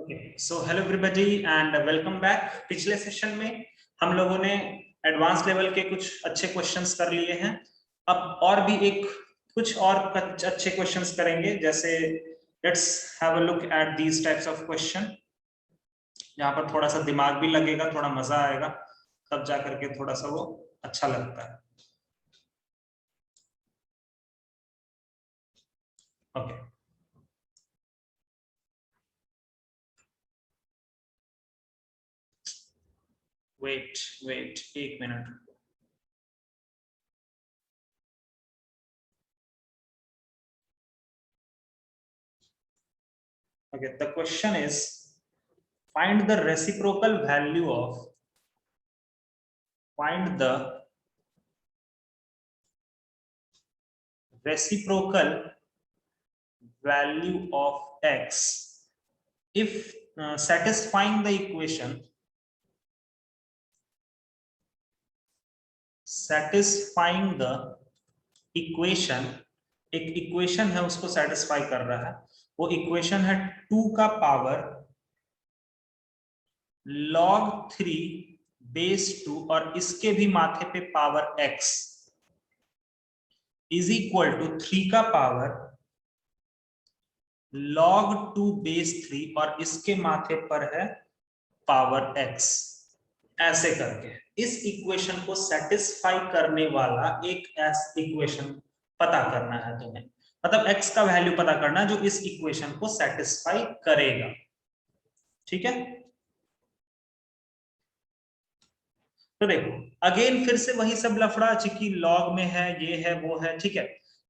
Okay, so hello everybody and welcome back. पिछले session में हम लोगों ने एडवांस लेवल के कुछ अच्छे क्वेश्चंस कर लिए हैं। अब और भी कुछ और अच्छे क्वेश्चंस करेंगे। जैसे let's have a look at these types of question. यहाँ पर थोड़ा सा दिमाग भी लगेगा, थोड़ा मजा आएगा, तब जा करके थोड़ा सा वो अच्छा लगता है। ओके, वेट एक minute. Okay, the question is find the reciprocal value of x if satisfying the equation एक इक्वेशन है, उसको सेटिस्फाई कर रहा है। वो इक्वेशन है 2 का पावर log 3 बेस 2 और इसके भी माथे पे power x is equal to 3 का पावर log 2 बेस 3 और इसके माथे पर है पावर x। ऐसे करके इस इक्वेशन को सेटिस्फाई करने वाला एक इक्वेशन पता करना है तुम्हें। मतलब x का वैल्यू पता करना है जो इस इक्वेशन को सेटिस्फाई करेगा। ठीक है, तो देखो अगेन फिर से वही सब लफड़ा, चिकी लॉग में है, ये है वो है। ठीक है,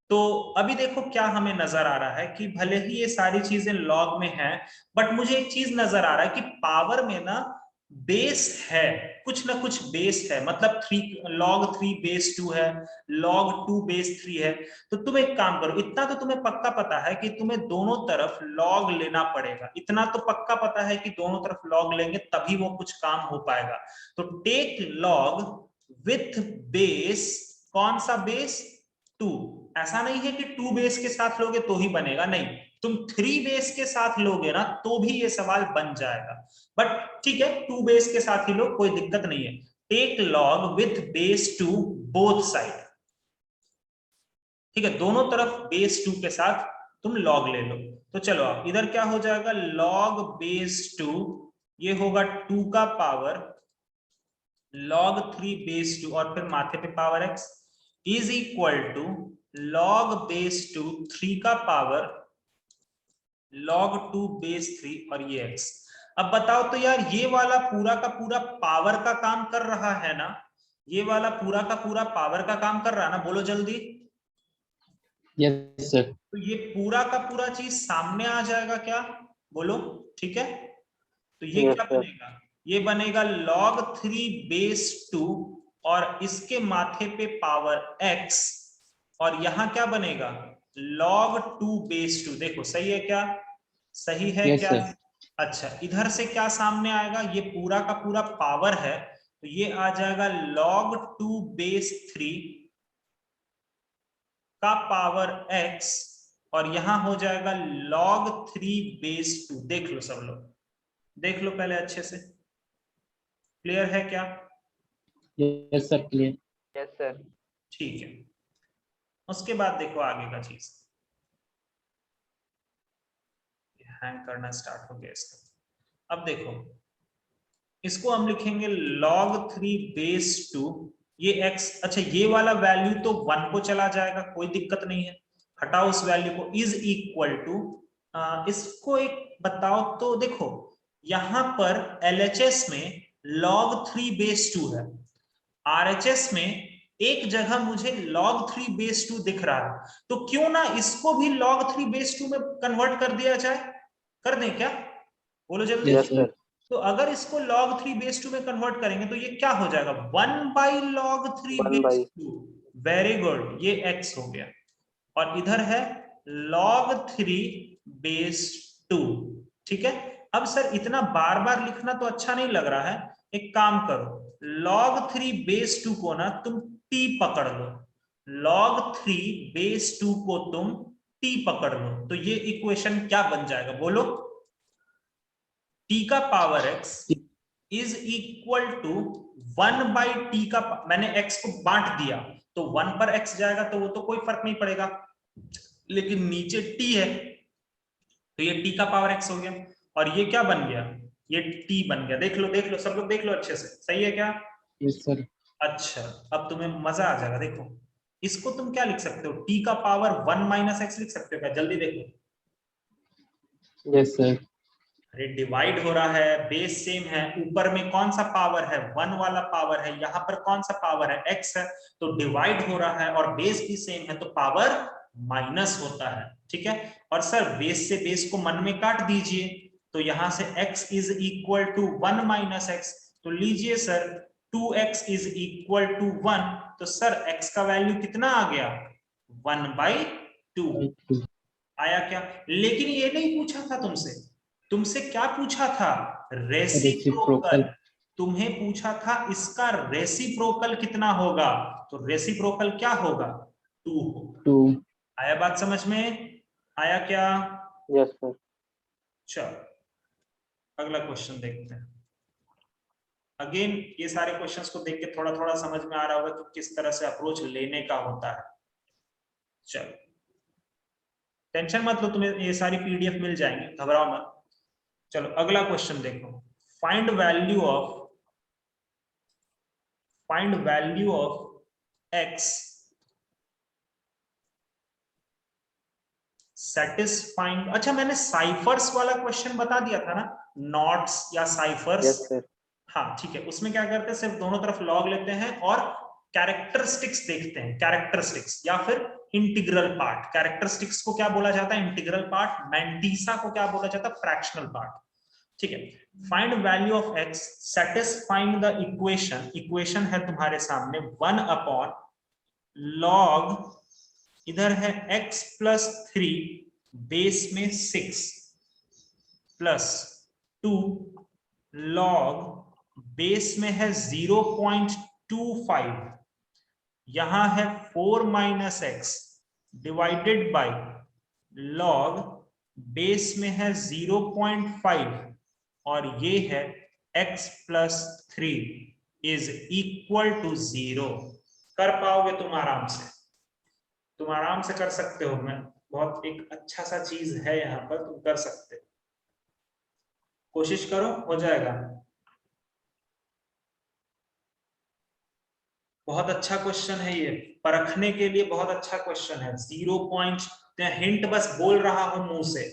तो अभी देखो क्या हमें नजर आ रहा है कि भले ही ये सारी चीजें लॉग में है, बट मुझे एक चीज नजर आ रहा है कि पावर में ना बेस है, कुछ ना कुछ बेस है। मतलब 3 log 3 बेस 2 है, log 2 बेस 3 है। तो तुम एक काम करो, इतना तो तुम्हें पक्का पता है कि तुम्हें दोनों तरफ log लेना पड़ेगा। इतना तो पक्का पता है कि दोनों तरफ log लेंगे तभी वो कुछ काम हो पाएगा। तो टेक log विथ बेस, कौन सा बेस? 2। ऐसा नहीं है कि 2 बेस के साथ लोगे तो ही बनेगा, नहीं, तुम 3 बेस के साथ लोगे ना तो भी ये सवाल बन जाएगा। बट ठीक है, 2 बेस के साथ ही लो, कोई दिक्कत नहीं है। Take log with base 2 both side. ठीक है, दोनों तरफ बेस 2 के साथ तुम log ले लो। तो चलो आप इधर क्या हो जाएगा, log बेस 2, ये होगा 2 का पावर log 3 बेस 2 और फिर माथे पे power x is equal to log base 2 3 का पावर log 2 बेस 3 और ये x। अब बताओ तो यार, ये वाला पूरा का पूरा पावर का काम कर रहा है ना? ये वाला पूरा का पूरा पावर का काम कर रहा है ना? बोलो जल्दी। Yes sir. तो ये पूरा का पूरा चीज सामने आ जाएगा क्या? बोलो। ठीक है, तो ये क्या बनेगा? ये बनेगा log 3 बेस 2 और इसके माथे पे पावर x, और यहां क्या बनेगा? log 2 base 2। देखो सही है क्या? सही है यस क्या? सर। अच्छा, इधर से क्या सामने आएगा? ये पूरा का पूरा पावर है, तो ये आ जाएगा log 2 बेस 3 का पावर x, और यहां हो जाएगा log 3 बेस 2। देख लो सब लोग, देख लो पहले अच्छे से। क्लियर है क्या? Yes sir, clear. Yes sir. ठीक है, उसके बाद देखो आगे का चीज। हैंग करना स्टार्ट हो गया इसका। अब देखो, इसको हम लिखेंगे log 3 बेस 2, ये x। अच्छा, ये वाला वैल्यू तो 1 को चला जाएगा, कोई दिक्कत नहीं है, हटाओ उस वैल्यू को। इज इक्वल टू, इसको एक बताओ तो, देखो यहां पर LHS में log 3 बेस 2 है, RHS में एक जगह मुझे log 3 बेस 2 दिख रहा है, तो क्यों ना इसको भी log 3 बेस 2 में कन्वर्ट कर दिया जाए? कर दें क्या? बोलो जल्दी। Yes sir. तो अगर इसको log 3 बेस 2 में कन्वर्ट करेंगे तो ये क्या हो जाएगा? 1 by log 3 base 2। Very good, ये x हो गया। और इधर है log 3 बेस 2। ठीक है, अब सर इतना बार बार लिखना तो अच्छा नहीं लग रहा है, एक काम करो, log 3 बेस 2 को ना तुम t पकड़ लो, log 3 बेस 2 को तुम t पकड़ लो, तो ये इक्वेशन क्या बन जाएगा? बोलो। t का power x is equal to 1/t का, मैंने x को बांट दिया तो 1 पर x जाएगा तो वो तो कोई फर्क नहीं पड़ेगा, लेकिन नीचे t है तो ये t का पावर x हो गया और ये क्या बन गया, ये t बन गया। देख लो सब लोग देख लो अच्छे से, सही है क्या? Yes sir. अच्छा, अब तुम्हें मजा आ जाएगा। देखो इसको तुम क्या लिख सकते हो, t का पावर 1 माइनस x लिख सकते हो क्या? जल्दी देखो। Yes sir. अरे डिवाइड हो रहा है, बेस सेम है, ऊपर में कौन सा पावर है, 1 वाला पावर है, यहाँ पर कौन सा पावर है, x है, तो डिवाइड हो रहा है और बेस भी सेम है तो पावर माइनस होता है। ठीक है, और सर बेस से बेस को मन में काट दीजिए तो यहां से x is equal to 1 minus x, तो लीजिए sir 2x is equal to 1, तो सर x का वैल्यू कितना आ गया, 1/2 आया क्या? लेकिन ये नहीं पूछा था तुमसे, तुमसे क्या पूछा था, रेसिप्रोकल। तुम्हें पूछा था इसका रेसिप्रोकल कितना होगा, तो रेसिप्रोकल क्या होगा, 2 होगा। 2। आया बात समझ में, आया क्या? Yes sir. चलो अगला क्वेश्चन देखते हैं। अगेन ये सारे क्वेश्चंस को देख के थोड़ा थोड़ा समझ में आ रहा होगा कि किस तरह से अप्रोच लेने का होता है। चलो टेंशन मत लो, तुम्हें ये सारी पीडीएफ मिल जाएंगे, घबराओ मत। चलो अगला क्वेश्चन देखो, find value of x satisfying. अच्छा मैंने साइफर्स वाला क्वेश्चन बता दिया था ना, नॉट्स या साइफर्स। Yes sir. हाँ ठीक है, उसमें क्या करते हैं, सिर्फ दोनों तरफ लॉग लेते हैं और कैरेक्टरिस्टिक्स देखते हैं, कैरेक्टरिस्टिक्स या फिर इंटीग्रल पार्ट। कैरेक्टरिस्टिक्स को क्या बोला जाता है, इंटीग्रल पार्ट। मैंटीसा को क्या बोला जाता है, फ्रैक्शनल पार्ट। ठीक है, find value of x satisfying the equation, equation है तुम्हारे सामने 1 अपॉन लॉग, इधर है x प्लस 3 बेस में 6 प्लस 2 लॉग बेस में है 0.25, यहां है 4 minus x divided by log base में है 0.5 और ये है x plus 3 is equal to 0। कर पाओगे तुम आराम से, तुम आराम से कर सकते हो। मैं बहुत एक अच्छा सा चीज है यहाँ पर, तुम कर सकते हो, कोशिश करो हो जाएगा। बहुत अच्छा क्वेश्चन है ये, परखने के लिए बहुत अच्छा क्वेश्चन है। 0. हिंट बस बोल रहा हूं मुंह से,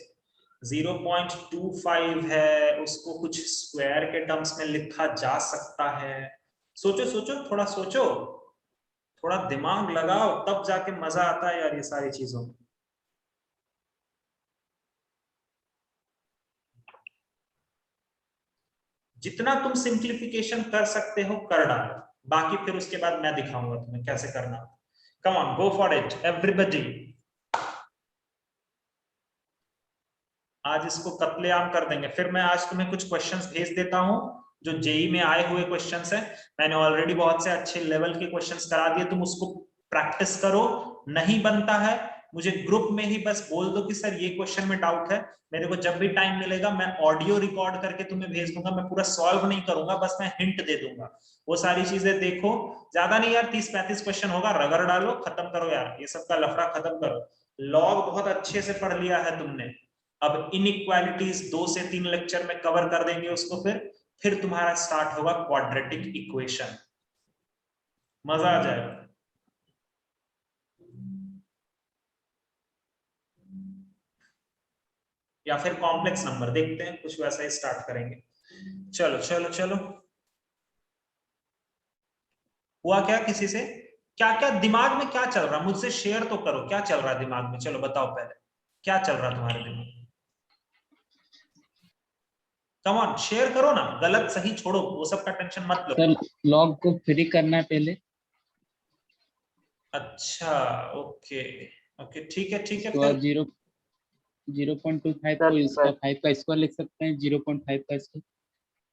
0.25 है, उसको कुछ स्क्वायर के टर्म्स में लिखा जा सकता है। सोचो सोचो, थोड़ा सोचो, थोड़ा दिमाग लगाओ, तब जाके मजा आता है यार ये सारी चीजों में। जितना तुम सिंप्लीफिकेशन कर सकते हो कर डालो, बाकी फिर उसके बाद मैं दिखाऊंगा तुम्हें कैसे करना। Come on, go for it everybody. आज इसको कत्लेआम कर देंगे। फिर मैं आज तुम्हें कुछ क्वेश्चंस भेज देता हूं जो जेई में आए हुए क्वेश्चंस हैं। मैंने ऑलरेडी बहुत से अच्छे लेवल के क्वेश्चंस करा दिए, तुम उसको प्रैक्टिस करो। नहीं बनता है मुझे ग्रुप में ही बस बोल दो कि सर ये क्वेश्चन में डाउट है, मेरे को जब भी टाइम मिलेगा मैं ऑडियो रिकॉर्ड करके तुम्हें भेज दूंगा। मैं पूरा सॉल्व नहीं करूंगा, बस मैं हिंट दे दूंगा, वो सारी चीजें देखो। ज्यादा नहीं यार, 30-35 क्वेश्चन होगा, रगड़ डालो, खत्म करो यार, ये सब का लफड़ा खत्म करो। लॉग बहुत अच्छे से पढ़ लिया है तुमने, अब इनइक्वालिटीज 2 से 3 लेक्चर में कवर कर देंगे उसको। फिर तुम्हारा स्टार्ट होगा क्वाड्रेटिक इक्वेशन, मजा आ जाएगा। या फिर कॉम्प्लेक्स नंबर देखते हैं, कुछ वैसा ही स्टार्ट करेंगे। चलो चलो चलो, हुआ क्या किसी से, क्या क्या दिमाग में क्या चल रहा, मुझसे शेयर तो करो, क्या चल रहा है दिमाग में, चलो बताओ पहले क्या चल रहा तुम्हारे दिमाग में। कम ऑन शेयर करो ना, गलत सही छोड़ो, वो सब का टेंशन मत लो। सर लॉग को फ्री करना है पहले। अच्छा ओके ओके, ठीक है ठीक है। तो फिर 0.25 तो इसका 5 का स्क्वायर लिख सकते हैं, 0.5 का स्क्वायर।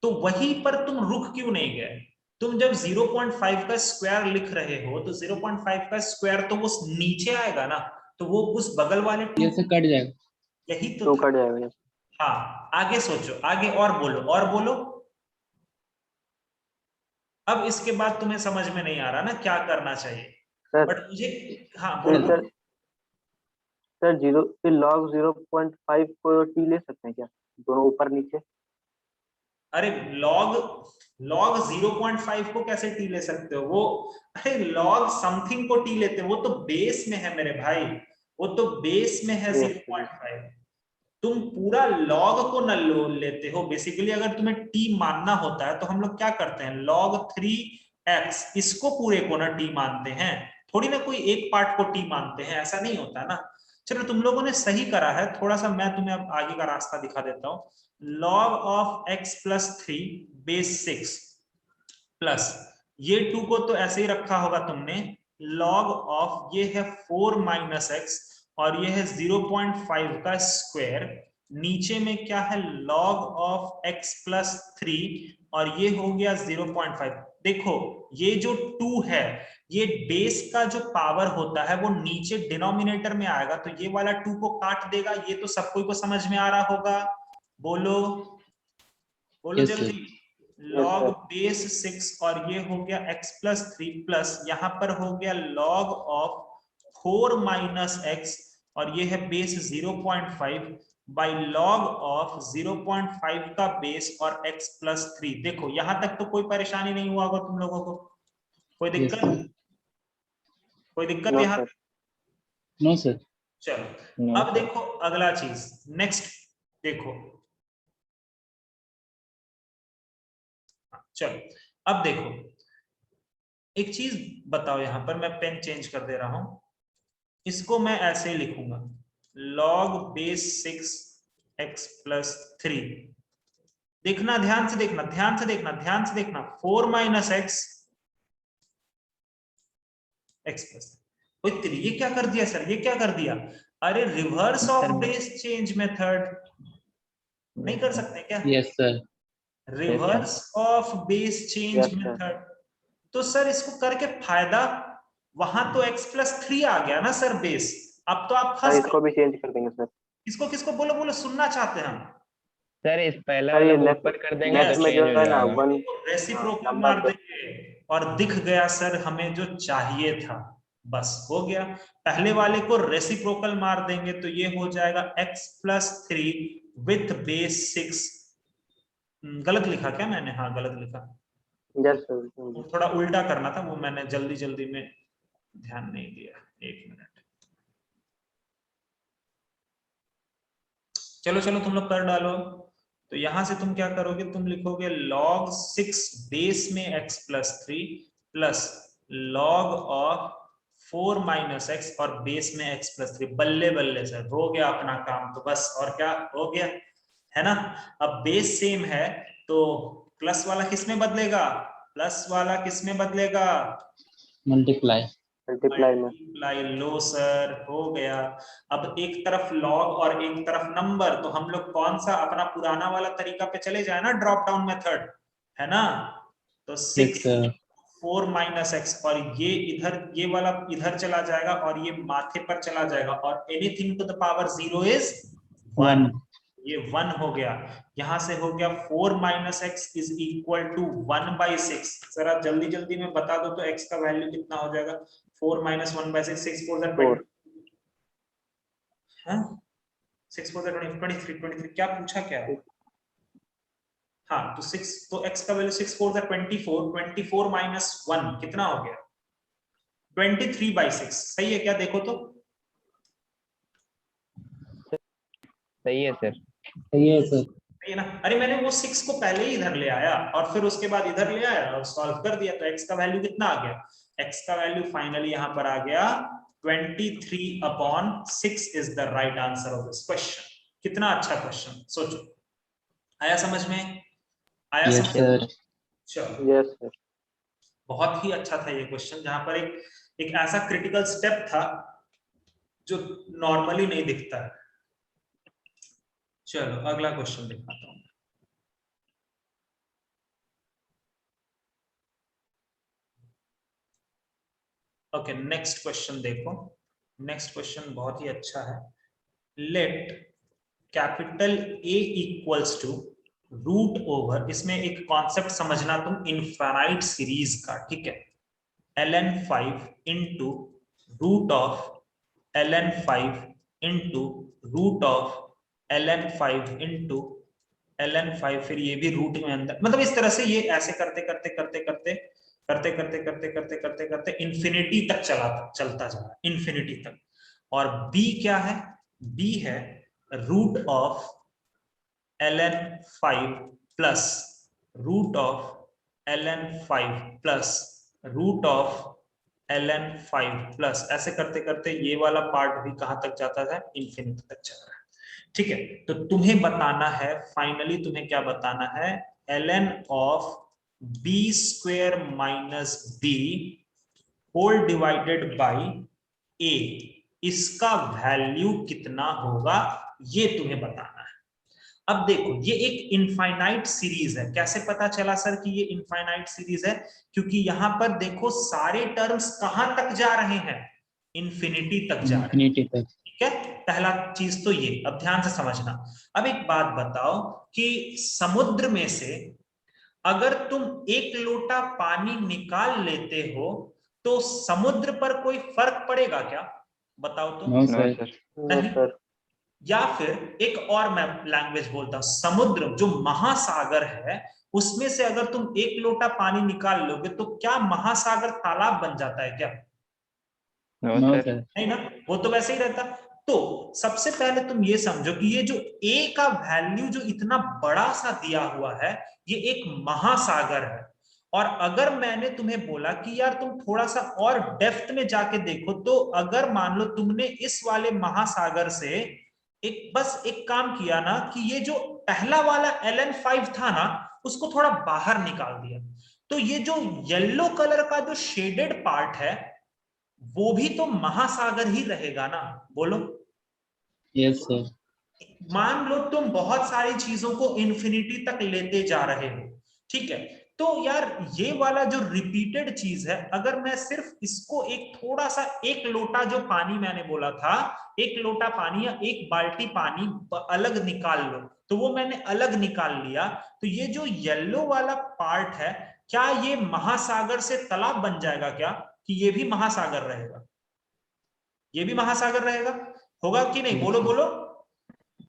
तो वहीं पर तुम रुक क्यों नहीं गए, तुम जब 0.5 का स्क्वायर लिख रहे हो तो 0.5 का स्क्वायर तो वो नीचे आएगा ना, तो वो उस बगल वाले ये से कट जाएगा। यही तो कट जाएगा। हाँ आगे सोचो, आगे और बोलो, और बोलो। अब इसके बाद तुम्हें समझ में नहीं आ रहा ना क्या करना चाहिए, सर बट मुझे, हाँ फिर बोलो सर बोलो। सर जीरो फिर लॉग 0.5 को टी ले सकते हैं क्या, दोनों ऊपर नीचे? अरे लॉग, लॉग 0.5 को कैसे टी ले सकते हो वो, अरे लॉग समथिंग को टी लेते हो, वो तो बेस में है मेरे भाई, वो तो बेस में है यस सर। 0.5। तुम पूरा लॉग को न लेते हो। बेसिकली अगर तुम्हें टी मानना होता है तो हम लोग क्या करते हैं, log 3x इसको पूरे को ना टी मानते हैं, थोड़ी ना कोई एक पार्ट को टी मानते हैं, ऐसा नहीं होता ना। चलो तुम लोगों ने सही करा है, थोड़ा सा मैं तुम्हें अब आगे का रास्ता दिखा देता हूं। log of x plus 3 base 6 plus ये 2 को तो ऐसे ही रखा होगा तुमने, log ऑफ ये है 4 माइनस एक्स और ये है 0.5 का स्क्वायर, नीचे में क्या है log ऑफ x प्लस 3 और ये हो गया 0.5। देखो ये जो 2 है ये बेस का जो पावर होता है वो नीचे डिनोमिनेटर में आएगा, तो ये वाला 2 को काट देगा। ये तो सबको को समझ में आ रहा होगा, बोलो बोलो यस जल्दी। Sir. Yes log sir. Base 6 और ये हो गया x प्लस 3 प्लस यहां पर हो गया log ऑफ 4 माइनस एक्स और ये है बेस 0.5 बाई log ऑफ 0.5 का बेस और x प्लस 3। देखो यहां तक तो कोई परेशानी नहीं हुआ होगा तुम लोगों को, कोई यस दिक्कत, सर। कोई दिक्कत नो यहां सर। तक? No sir. चलो नो अब सर। देखो अगला चीज, नेक्स्ट देखो, चलो अब देखो एक चीज बताओ, यहां पर मैं पेन चेंज कर दे रहा हूं, इसको मैं ऐसे ही लिखूंगा log बेस 6 x प्लस 3। देखना ध्यान से, देखना ध्यान से, देखना ध्यान से, देखना 4 माइनस एक्स एक्स प्लस 3। ये क्या कर दिया सर, ये क्या कर दिया, अरे reverse of sir base change method नहीं कर सकते क्या, yes sir. Reverse of base change yes sir. Method. तो सर इसको करके फायदा, वहां तो x प्लस 3 आ गया ना सर बेस, अब तो आप सर फंस गए। इसको भी चेंज कर देंगे सर। किसको किसको, बोलो बोलो, सुनना चाहते हैं हम। सर इस पहला सर वाला ये को लेफ्ट ऊपर कर देंगे तो लेफ्ट में चेंज जो हो है ना जाएगा। 1, रेसिप्रोकल लंबा मार देंगे और दिख गया सर हमें जो चाहिए था, बस हो गया। पहले वाले को रेसिप्रोकल मार देंगे तो ये हो जाएगा x प्लस 3 विथ बेस 6। गलत लिखा क्या मैंने, हाँ गलत लिखा, यस सर। वो थोड़ा उल्टा करना था, वो मैंने जल्दी जल्दी में ध्यान नहीं दिया, एक मिनट। चलो चलो तुम लोग कर डालो। तो यहां से तुम क्या करोगे, तुम लिखोगे log 6 बेस में x plus 3 plus log of 4 minus x और बेस में x प्लस 3। बल्ले बल्ले सर हो गया अपना काम, तो बस और क्या हो गया, है ना। अब बेस सेम है तो प्लस वाला किस में बदलेगा, प्लस वाला किस में बदलेगा, मल्टीप्लाई। मल्टीप्लाई में। मल्टीप्लाई। लो सर हो गया। अब एक तरफ लॉग और एक तरफ नंबर, तो हम लोग कौन सा अपना पुराना वाला तरीका पे चले जाए ना, ड्रॉप डाउन मेथड, है ना। तो यस 6 सर। 4 माइनस एक्स और ये इधर, ये वाला इधर चला जाएगा और ये माथे पर चला जाएगा, और anything to the power 0 is 1। 1। ये 1 हो गया। यहां से हो गया 4 minus x is equal to 1 by 6। जरा जल्दी जल्दी में बता दो तो x का वैल्यू कितना हो जाएगा, 4 माइनस 1 बाई 6, 6 4 4। 20, हाँ 6 4 20, 23 23 क्या पूछा क्या, हाँ तो 6, तो x का वैल्यू 6 4 24, 24 माइनस 1 कितना हो गया 23 बाई 6, सही है क्या, देखो तो सही है सर। सही है सर। सही है ना। अरे मैंने वो 6 को पहले ही इधर ले आया और फिर उसके बाद इधर ले आया और सॉल्व कर दिया, तो x का वैल्यू कितना आ गया, x का वैल्यू फाइनली यहां पर आ गया 23/6 is the right answer of this question. कितना अच्छा क्वेश्चन, सोचो, आया समझ में, आया यस समझ में? सर। चलो यस सर। बहुत ही अच्छा था ये क्वेश्चन, जहां पर एक ऐसा क्रिटिकल स्टेप था जो नॉर्मली नहीं दिखता है। चलो अगला क्वेश्चन दिखाता हूं। ओके नेक्स्ट क्वेश्चन देखो, नेक्स्ट क्वेश्चन बहुत ही अच्छा है। Let capital A equals to root over, इसमें एक कॉन्सेप्ट समझना तुम, इनफाइनाइट सीरीज का, ठीक है, ln5 into root of ln5 into root of ln5 into ln5, फिर ये भी रूट में अंदर, मतलब इस तरह से ये ऐसे करते करते करते करते करते करते करते करते करते करते इंफिनिटी तक चलता जा रहा है, इंफिनिटी तक। और b क्या है? b है root of ln5 plus root of ln5 plus root of ln5 plus, ऐसे करते करते ये वाला पार्ट भी कहां तक जाता है? इंफिनिटी तक जा रहा है, ठीक है। तो तुम्हें बताना है, फाइनली तुम्हें क्या बताना है? ln of b square minus b whole divided by a, इसका वैल्यू कितना होगा, ये तुम्हें बताना है। अब देखो ये एक इनफाइनाइट सीरीज है, कैसे पता चला सर कि ये इनफाइनाइट सीरीज है? क्योंकि यहां पर देखो सारे टर्म्स कहां तक जा रहे हैं? इंफिनिटी तक जा रहे हैं, इंफिनिटी तक। ठीक है। पहला चीज तो ये, अब ध्यान से समझना। अब एक बात बताओ कि समुद्र में से अगर तुम एक लोटा पानी निकाल लेते हो तो समुद्र पर कोई फर्क पड़ेगा क्या? बताओ तो। No no sir. Sir. No नहीं। सर। या फिर एक और मैं लैंग्वेज बोलता हूं, समुद्र जो महासागर है उसमें से अगर तुम एक लोटा पानी निकाल लोगे तो क्या महासागर तालाब बन जाता है क्या? No no sir. सर। नहीं ना, वो तो वैसे ही रहता। तो सबसे पहले तुम ये समझो कि ये जो a का वैल्यू जो इतना बड़ा सा दिया हुआ है, ये एक महासागर है। और अगर मैंने तुम्हें बोला कि यार तुम थोड़ा सा और डेप्थ में जाके देखो, तो अगर मान लो तुमने इस वाले महासागर से बस एक काम किया ना कि ये जो पहला वाला ln5 था ना, उसको थोड़ा बाहर निकाल दिया, तो ये जो येलो कलर का जो शेडेड पार्ट है वो भी तो महासागर ही रहेगा ना, बोलो। Yes sir. मान लो तुम बहुत सारी चीजों को इंफिनिटी तक लेते जा रहे हो, ठीक है, तो यार ये वाला जो रिपीटेड चीज है, अगर मैं सिर्फ इसको एक थोड़ा सा, एक लोटा जो पानी मैंने बोला था, एक लोटा पानी या एक बाल्टी पानी अलग निकाल लो, तो वो मैंने अलग निकाल लिया, तो ये जो येलो वाला पार्ट है, क्या ये महासागर से तालाब बन जाएगा क्या? कि ये भी महासागर रहेगा? ये भी महासागर रहेगा, होगा कि नहीं? बोलो बोलो।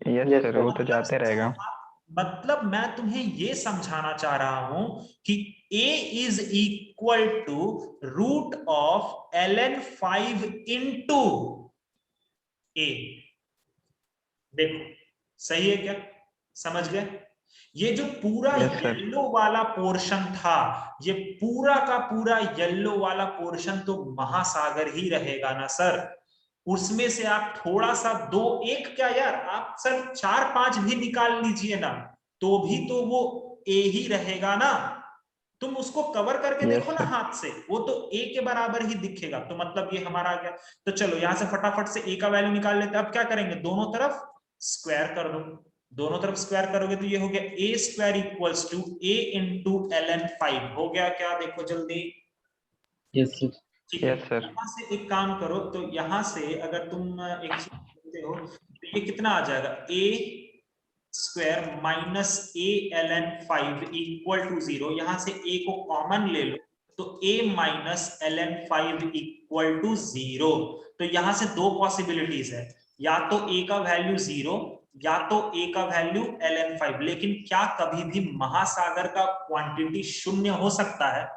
Yes yes sir, sir. वो तो जाते रहेगा। मतलब मैं तुम्हें ये समझाना चाह रहा हूं कि a is equal to root of ln5 into a। देखो सही है क्या? समझ गए? ये जो पूरा यस सर। येलो वाला पोर्शन था, ये पूरा का पूरा येलो वाला पोर्शन तो महासागर ही रहेगा ना सर। उसमें से आप थोड़ा सा दो, एक क्या यार, आप सर 4-5 भी निकाल लीजिए ना, तो भी तो वो ए ही रहेगा ना। तुम उसको कवर करके यस देखो ना सर। हाथ से, वो तो ए के बराबर ही दिखेगा, तो मतलब ये हमारा आ गया। तो चलो यहां से फटाफट से ए का वैल्यू निकाल लेते हैं। अब क्या करेंगे, दोनों तरफ स्क्वायर कर दो। दोनों तरफ स्क्वायर करोगे तो ये हो गया a square equals to a into ln5, हो गया क्या? देखो जल्दी। Yes sir. ठीक है, यस सर। यहां से एक काम करो, तो यहां से अगर तुम एक चीज करते हो तो ये कितना आ जाएगा, a square minus a ln5 equal to 0। यहां से a को कॉमन ले लो, तो a minus ln5 equal to 0। तो यहां से दो पॉसिबिलिटीज है, या तो a का वैल्यू 0 या तो a का वैल्यू ln5। लेकिन क्या कभी भी महासागर का क्वांटिटी शून्य हो सकता है?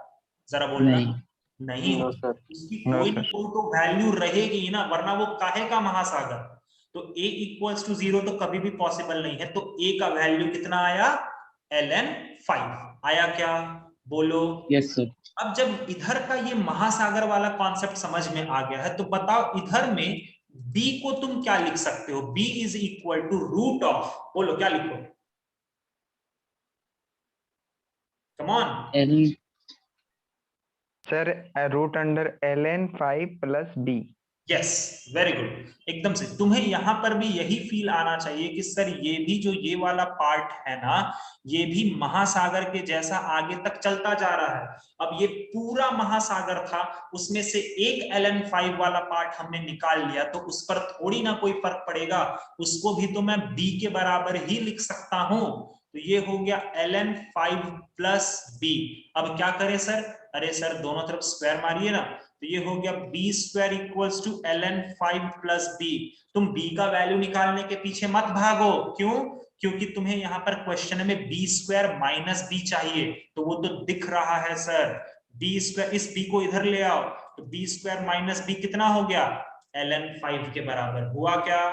जरा बोलना। नहीं। नहीं हो, नो सर। उसकी नो कोई सर। तो वैल्यू रहेगी ना, वरना वो काहे का महासागर। तो a इक्वल्स टू 0 तो कभी भी पॉसिबल नहीं है, तो a का वैल्यू कितना आया? ln5 आया क्या? बोलो। Yes sir. अब जब इधर का ये महासागर वाला कॉन्सेप्ट समझ में आ गया है, तो बताओ इधर में b को तुम क्या लिख सकते हो? b is equal to root of, बोलो क्या लिखो, come on. L. Sir root under ln5 plus b। Yes, very good, एकदम से। तुम्हें यहाँ पर भी यही फील आना चाहिए कि सर ये भी जो ये वाला पार्ट है ना, ये भी महासागर के जैसा आगे तक चलता जा रहा है। अब ये पूरा महासागर था, उसमें से एक LN5 वाला पार्ट हमने निकाल लिया, तो उस पर थोड़ी ना कोई फर्क पड़ेगा, उसको भी तो मैं B के बराबर ही लिख सकता हूं। तो ये हो गया LN5 प्लस B। अब क्या करें सर? अरे सर दोनों तरफ स्क्वायर मारिए ना, तो ये हो गया B square equals to LN5 plus B। तुम B का वैल्यू निकालने के पीछे मत भागो, क्यों? क्योंकि तुम्हें यहाँ पर क्वेश्चन में B स्क्वायर माइनस B चाहिए, तो वो तो दिख रहा है सर। B स्क्वायर, इस B को इधर ले आओ, तो B स्क्वायर माइनस B कितना हो गया? LN5 के बराबर हुआ क्या?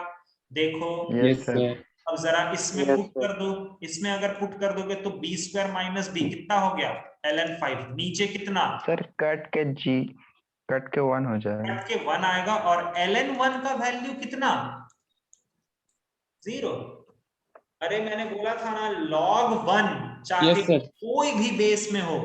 देखो, यस यस सर। सर। अब जरा इसमें Yes, पुट कर दो, इसमें अगर पुट कर दोगे तो B स्क्वायर माइनस B कितना हो गया? LN5। नीचे कितना? सर कट के 1 हो जाएगा। कट के 1 आएगा, और LN1 का वैल्यू कितना? 0। अरे मैंने बोला था ना, log 1 चाहे यस सर। कोई भी बेस में हो।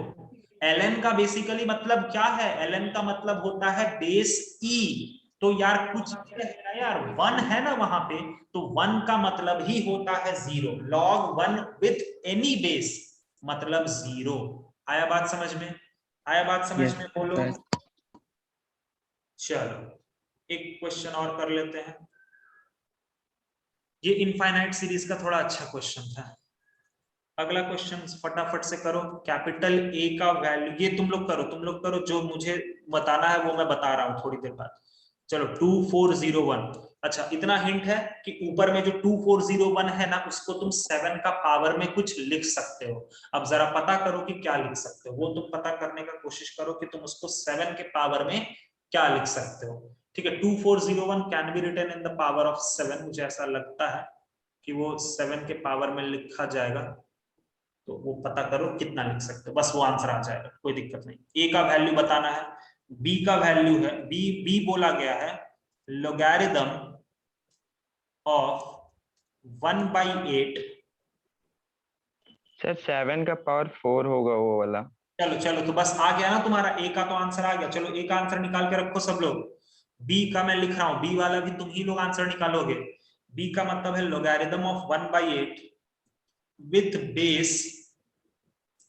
ln का बेसिकली मतलब क्या है? ln का मतलब होता है बेस E। तो यार कुछ है ना यार, 1 है ना वहां पे, तो 1 का मतलब ही होता है 0। log 1 विथ एनी बेस मतलब 0। आया बात समझ में? आया बात समझ यस में? बोलो। सर। चलो एक क्वेश्चन और कर लेते हैं। ये इनफाइनाइट सीरीज का थोड़ा अच्छा क्वेश्चन था। अगला क्वेश्चन फटाफट से करो। कैपिटल ए का वैल्यू, ये तुम लोग करो, जो मुझे बताना है वो मैं बता रहा हूँ थोड़ी देर बाद। चलो 2401। अच्छा इतना हिंट है कि ऊपर में जो 2401 है ना, उसको तुम 7 का पावर में कुछ लिख सकते हो। अब जरा पता करो कि क्या लिख सकते हो, वो तुम पता करने का कोशिश करो कि तुम उसको 7 के पावर में क्या लिख सकते हो। ठीक है, 2401 can be written in the power of 7। मुझे ऐसा लगता है कि वो 7 के पावर में लिखा जाएगा, तो वो पता करो कितना लिख सकते हो, बस वो आंसर आ जाएगा, कोई दिक्कत नहीं। ए का वैल्यू बताना है, बी का वैल्यू है, बी बोला गया है लोगैरिथम ऑफ 1/8। सर 7 का पावर 4 होगा वो वाला। चलो चलो, तो बस आ गया ना तुम्हारा ए का, तो आंसर आ गया। चलो ए का आंसर निकाल के रखो सब लोग। बी का मैं लिख रहा हूं, बी वाला भी तुम ही लोग आंसर निकालोगे। बी का मतलब है लोगैरिथम ऑफ 1/8 विथ बेस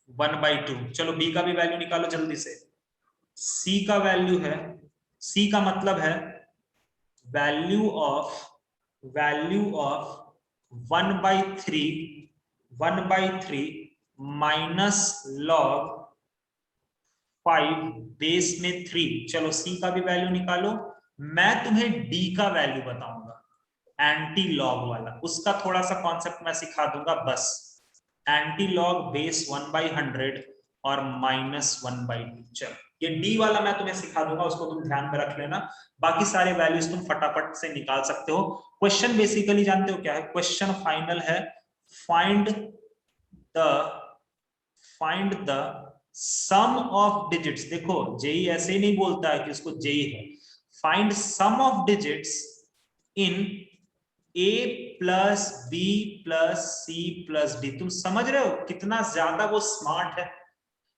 1/2। चलो बी का भी वैल्यू निकालो जल्दी से। सी का वैल्यू है, सी का मतलब है value of 1/3 minus log 5 base में 3। चलो सी का भी वैल्यू निकालो। मैं तुम्हें डी का वैल्यू बताऊंगा, एंटी लॉग वाला, उसका थोड़ा सा कॉन्सेप्ट मैं सिखा दूंगा बस। एंटी लॉग बेस 1/100 और -1/2। चलो ये डी वाला मैं तुम्हें सिखा दूंगा, उसको तुम ध्यान में रख लेना। बाकी सारे वैल्यूज तुम फटाफट से निकाल सकते हो। क्वेश्चन बेसिकली जानते हो क्या है? क्वेश्चन फाइनल है, find the sum of digits. देखो जेई ऐसे ही नहीं बोलता है कि उसको जेई है। Find sum of digits in a plus B plus C plus D. तुम समझ रहे हो कितना ज्यादा वो स्मार्ट है?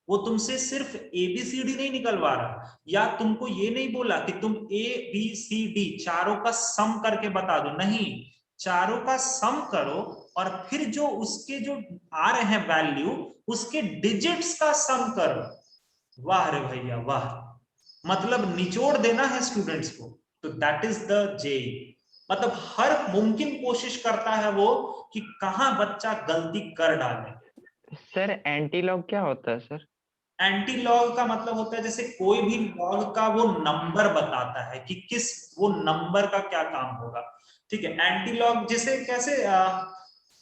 वो तुमसे सिर्फ ABCD नहीं निकलवा रहा, या तुमको ये नहीं बोला कि तुम ABCD चारों का सम करके बता दो, नहीं, चारों का सम करो और फिर जो उसके जो आ रहे हैं वैल्यू, उसके डिजिट्स का सम करो। वाह रे भैया वाह, मतलब निचोड़ देना है स्टूडेंट्स को। तो दैट इज द जे। मतलब हर मुमकिन कोशिश करता है वो कि कहां बच्चा गलती कर डाले। सर एंटी लॉग क्या होता है सर? एंटी लॉग का मतलब होता है जैसे कोई भी लॉग का वो नंबर बताता है कि किस वो नंबर का क्या काम होगा। ठीक है, एंटी लॉग जैसे कैसे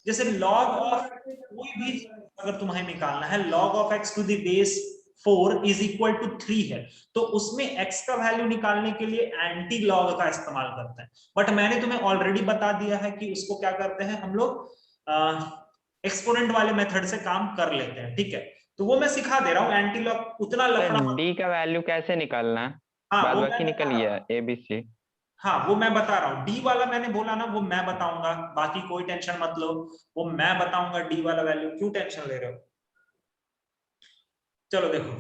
जैसे लॉग ऑफ कोई भी अगर तुम्हें निकालना है, log of x to the base 4 is equal to 3 है, तो उसमें x का वैल्यू निकालने के लिए एंटी लॉग का इस्तेमाल करते हैं। बट मैंने तुम्हें ऑलरेडी बता दिया है कि उसको क्या करते हैं हम लोग, एक्सपोनेंट वाले मेथड से काम कर लेते हैं। ठीक है, तो वो मैं सिखा दे रहा हूँ। एंटी लॉग उतना लफड़ा। डी का वैल्यू कैसे निकालना है? हाँ बाद वो बाकी मैं निकल बता रहा गया हूँ, ABC। हाँ वो मैं बता रहा हूँ। डी वाला मैंने बोला ना, वो मैं बताऊंगा, बाकी कोई टेंशन मत लो, वो मैं बताऊंगा डी वाला वैल्यू, क्यों टेंशन ले रहे हो? चलो देखो,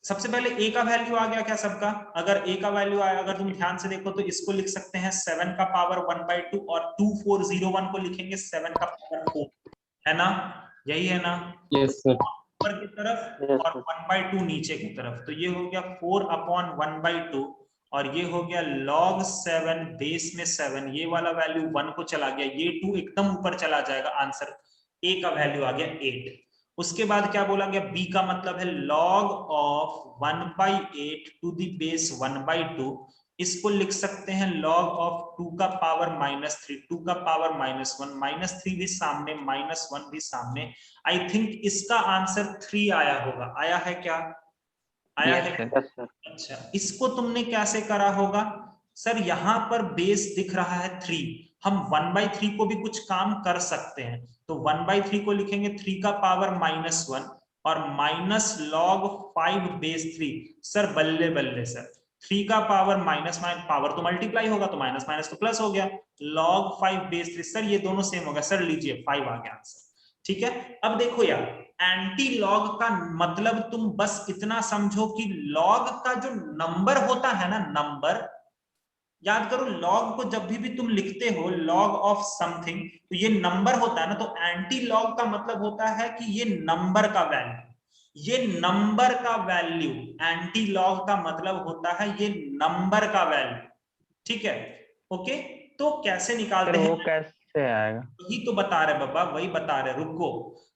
सबसे पहले a का वैल्यू आ गया क्या सबका? अगर a का वैल्यू आया, अगर तुम ध्यान से देखो तो इसको लिख सकते हैं 7 का पावर 1/2 और 2401 को लिखेंगे 7 का पावर 4, है ना? यही है ना? Yes sir. ऊपर की तरफ Yes, और 1/2 नीचे की तरफ, तो ये हो गया 4/1/2 और ये हो गया log 7 बेस में 7, ये वाला वैल्यू 1 को चला गया, ये 2 एकदम ऊपर चला जाएगा, आंसर a का वैल्यू आ गया 8। उसके बाद क्या बोला गया? b का मतलब है log of 1/8 to the base 1/2, इसको लिख सकते हैं log ऑफ 2 का पावर -3, 2 का पावर -1, -3 भी सामने, -1 भी सामने। आई थिंक इसका आंसर 3 आया होगा, आया है क्या? आया Yes, है? sir. yes, sir. अच्छा, इसको तुमने कैसे करा होगा? सर यहाँ पर बेस दिख रहा है 3, हम 1/3 को भी कुछ काम कर सकते हैं, तो 1/3 को लिखेंगे 3 का पावर -1 और माइनस log 5 बेस 3। सर बल्ले बल्ले सर, 3 का पावर माइनस पावर तो मल्टीप्लाई होगा, तो माइनस माइनस तो प्लस हो गया, log 5 बेस 3। सर ये दोनों सेम हो गया, सर लीजिए 5 आ गया आंसर। ठीक है, अब देखो यार, एंटी लॉग का मतलब तुम बस इतना समझो कि लॉग का जो नंबर होता है ना, नंबर याद करो, लॉग को जब भी तुम लिखते हो लॉग ऑफ समथिंग, तो ये नंबर होता है ना, तो एंटी लॉग का मतलब होता है कि ये नंबर का वैल्यू, ये नंबर का वैल्यू, एंटी लॉग का मतलब होता है ये नंबर का वैल्यू। ठीक है, ओके, तो कैसे निकालते सर हैं? वो कैसे आएगा? वही तो बता रहे बाबा, वही बता रहे, रुको।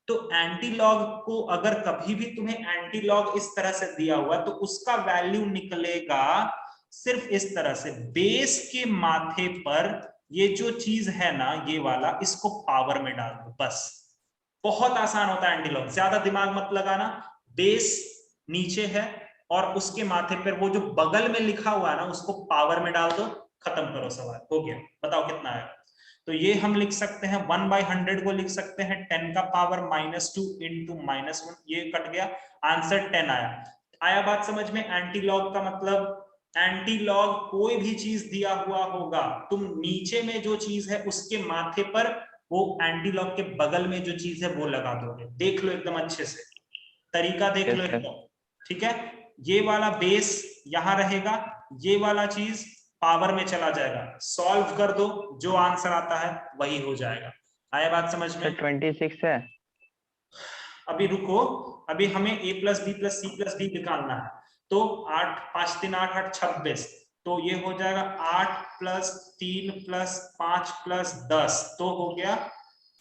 तो एंटी लॉग को अगर कभी भी तुम्हें एंटी लॉग इस तरह से दिया हुआ तो उसका वैल्यू निकलेगा सिर्फ इस तरह से, बेस के माथे पर ये जो चीज है ना, ये वाला, इसको पावर में डाल दो बस। बहुत आसान होता है एंटी लॉग, ज्यादा दिमाग मत लगाना। बेस नीचे है और उसके माथे पर वो जो बगल में लिखा हुआ है ना, उसको पावर में डाल दो, खत्म करो, सवाल हो गया। बताओ कितना है? तो ये हम लिख सकते हैं 1/100 को लिख सकते हैं 10 का पावर -2 इंटू -1, ये कट गया, आंसर 10 आया। आया बात समझ में? एंटी लॉग का मतलब, एंटी लॉग कोई भी चीज दिया हुआ होगा, तुम नीचे में जो चीज है उसके माथे पर वो एंटी लॉग के बगल में जो चीज है वो लगा दोगे। देख लो एकदम अच्छे से, तरीका देख लो Yes, sir. एकदम। ठीक है, ये वाला बेस यहां रहेगा, ये वाला चीज पावर में चला जाएगा, सॉल्व कर दो, जो आंसर आता है वही हो जाएगा। आया बात समझ में? सर 26 है। अभी रुको, अभी हमें a + b + c + d निकालना है, तो 8 5 3 8 8 26, तो ये हो जाएगा 8 + 3 + 5 + 10, तो हो गया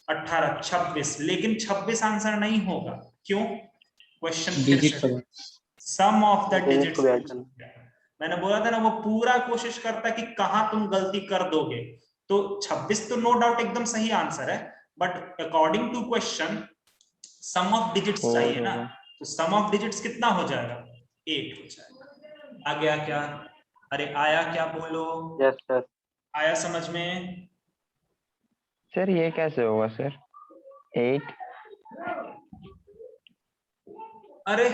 18 26, लेकिन 26 आंसर नहीं होगा, क्यों? क्वेश्चन फिर डिजिट से, का सम ऑफ द Digits डिजिट्स को भी ऐड करना। मैंने बोला था ना, वो पूरा कोशिश करता है कि कहां तुम गलती कर दोगे। तो 26 तो नो डाउट एकदम सही आंसर है, but according to question sum of digits 4 चाहिए ना, होगा। तो सम ऑफ डिजिट्स कितना हो जाएगा? 8 हो जाएगा। आ गया क्या? अरे आया क्या, बोलो? Yes, sir. आया समझ में? सर ये कैसे होगा सर? 8। अरे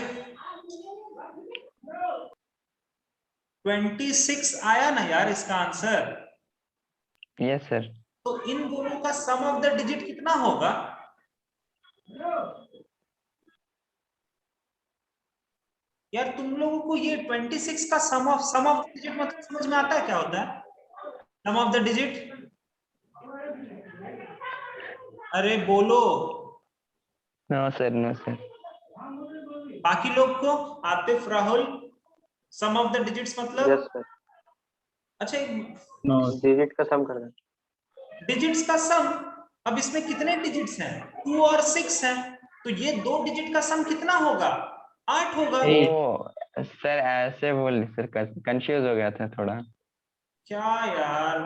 26 आया ना यार इसका आंसर। Yes sir. तो इन दोनों का सम ऑफ द डिजिट कितना होगा? यार तुम लोगों को ये 26 का सम ऑफ डिजिट मतलब समझ में आता है क्या होता है? सम ऑफ द डिजिट, अरे बोलो। No sir, no sir. बाकी लोग को, Atif, Rahul, sum of the digits मतलब? Yes, sir. अच्छा, नो Digit का sum कर देना। डिजिट्स का सम, अब इसमें कितने डिजिट्स हैं? 2 और 6 हैं, तो ये 2 डिजिट का सम कितना होगा? 8 होगा। ओ सर ऐसे बोल, सर कंफ्यूज हो गया था थोड़ा। क्या यार,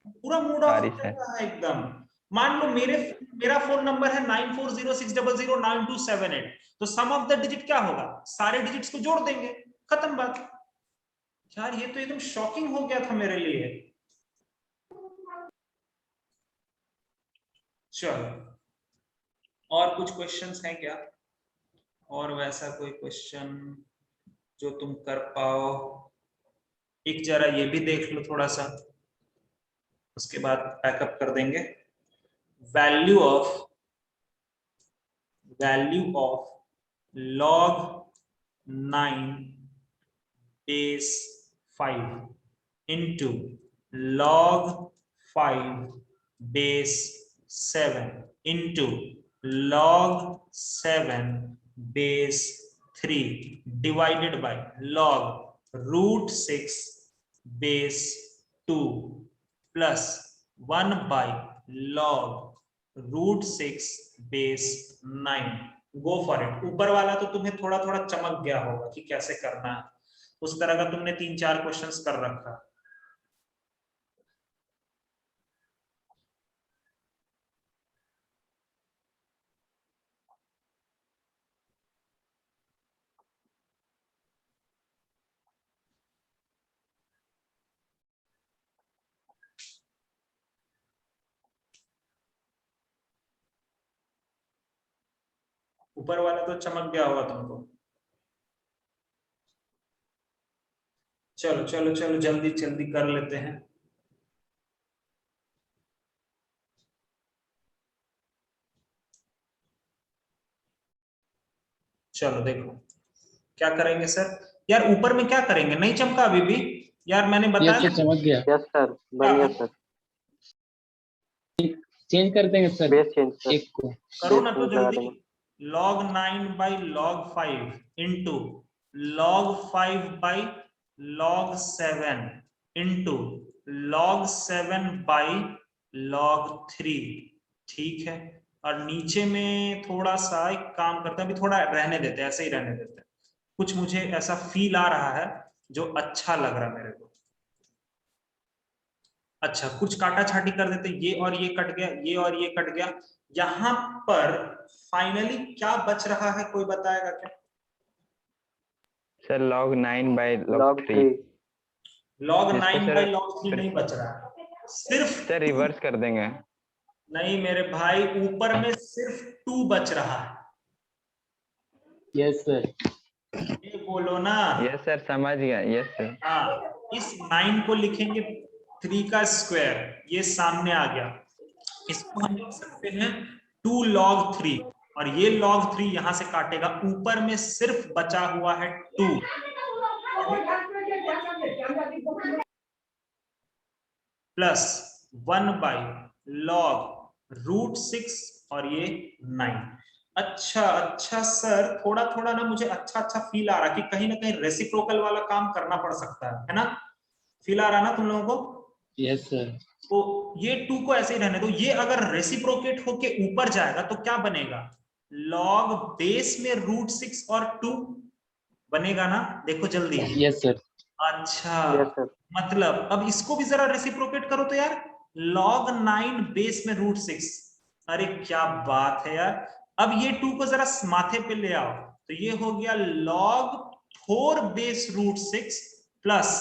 पूरा मूड ऑफ सॉरी हो सर। रहा है एकदम। मान लो मेरा फोन नंबर है 9406009278, तो सम ऑफ द डिजिट क्या होगा? सारे डिजिट्स को जोड़ देंगे, खत्म बात। यार ये तो एकदम शॉकिंग हो गया था मेरे लिए। चलो, और कुछ क्वेश्चंस हैं क्या? और वैसा कोई क्वेश्चन जो तुम कर पाओ? एक जरा ये भी देख लो थोड़ा सा, उसके बाद पैकअप कर देंगे। Value of log 9 base 5 into log 5 base 7 into log 7 base 3 divided by log root 6 base 2 plus 1 by log root 6 base 9। Go for it. ऊपर वाला तो तुम्हें थोड़ा थोड़ा चमक गया होगा कि कैसे करना है, उस तरह का तुमने 3-4 क्वेश्चंस कर रखा। ऊपर वाला तो चमक गया होगा तुमको। चलो चलो चलो जल्दी जल्दी कर लेते हैं। चलो देखो क्या करेंगे सर। यार ऊपर में क्या करेंगे, नहीं चमका अभी भी यार, मैंने ये बताया तो ना। चमक गया। यस सर, बन गया सर। चेंज कर देंगे सर बेस चेंज सर, एक को। करो बेस ना तो चेंज लगा जल्दी। देंगे। log 9 by log 5 into log 5 by log 7 into log 7 by log 3। ठीक है, और नीचे में थोड़ा सा एक काम करते हैं, अभी थोड़ा रहने देते हैं, ऐसे ही रहने देते हैं। कुछ मुझे ऐसा फील आ रहा है जो अच्छा लग रहा है मेरे को। अच्छा कुछ काटा छाटी कर देते, ये और ये कट गया, ये और ये कट गया। यहां पर फाइनली क्या बच रहा है, कोई बताएगा क्या? Sir log 9 by log log 3। 3। log जिसको 9 सर by log 3 नहीं बच रहा है, सिर्फ सर 2। रिवर्स कर देंगे। नहीं मेरे भाई, ऊपर में सिर्फ 2 बच रहा है। Yes sir. ये बोलो ना। यस सर, समझ गया। Yes sir. हाँ, इस 9 को लिखेंगे 3 का स्क्वायर, ये सामने आ गया। इसको हम लिख सकते हैं 2 log 3, और ये log 3 यहां से काटेगा, ऊपर में सिर्फ बचा हुआ है 2 प्लस 1 बाई log रूट 6 और ये 9। अच्छा अच्छा सर, थोड़ा थोड़ा ना मुझे अच्छा अच्छा फील आ रहा कि कहीं ना कहीं रेसिप्रोकल वाला काम करना पड़ सकता है ना? फील आ रहा ना तुम लोगों को? Yes sir. तो ये 2 को ऐसे ही रहने दो। ये अगर रेसिप्रोकेट होके ऊपर जाएगा तो क्या बनेगा? log बेस में रूट 6 और 2 बनेगा ना? देखो जल्दी। Yes sir. अच्छा यस सर। मतलब अब इसको भी जरा रेसिप्रोकेट करो तो यार, log 9 बेस में रूट 6। अरे क्या बात है यार। अब ये 2 को जरा माथे पे ले आओ, तो ये हो गया log 4 base root 6 plus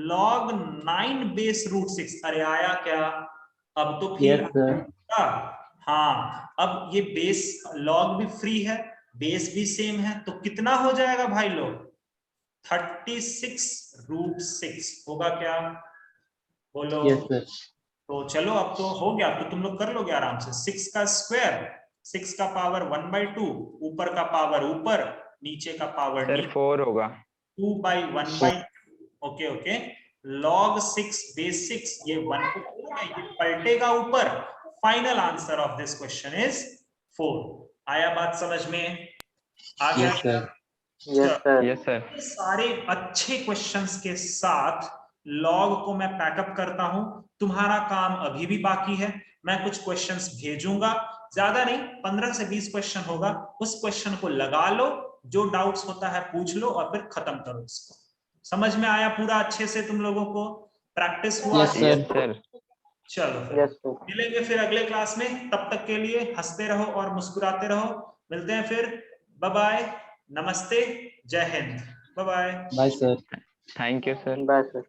log 9 base root 6। अरे आया क्या? अब तो फिर यस सर। हाँ, अब ये बेस log भी फ्री है, बेस भी सेम है, तो कितना हो जाएगा भाई लोग? 36 रूट 6 होगा क्या? बोलो। Yes sir. तो चलो अब तो हो गया, तो तुम लोग कर लोगे आराम से। 6 का स्क्वायर, 6 का पावर 1/2, ऊपर का पावर ऊपर, नीचे का पावर सर नीचे, 4 होगा। 2/1/2। ओके ओके, log 6 बेस 6, ये 1 को ये पलटेगा ऊपर। Final answer of this question is 4। आया बात समझ में? आ गया? Yes sir. Yes sir. Yes sir. सारे अच्छे क्वेश्चंस के साथ लॉग को मैं पैकअप करता हूं। तुम्हारा काम अभी भी बाकी है, मैं कुछ क्वेश्चंस भेजूंगा, ज्यादा नहीं, 15 से 20 क्वेश्चन होगा। उस क्वेश्चन को लगा लो, जो डाउट्स होता है पूछ लो और फिर खत्म करो इसको। समझ में आया पूरा अच्छे से तुम लोगों को? प्रैक्टिस हुआ? Yes sir. Yes sir. चलो फिर यस सर। मिलेंगे फिर अगले क्लास में। तब तक के लिए हंसते रहो और मुस्कुराते रहो। मिलते हैं फिर। बाय बाय, नमस्ते, जय हिंद, bye bye. Bye sir. Thank you sir. Bye sir.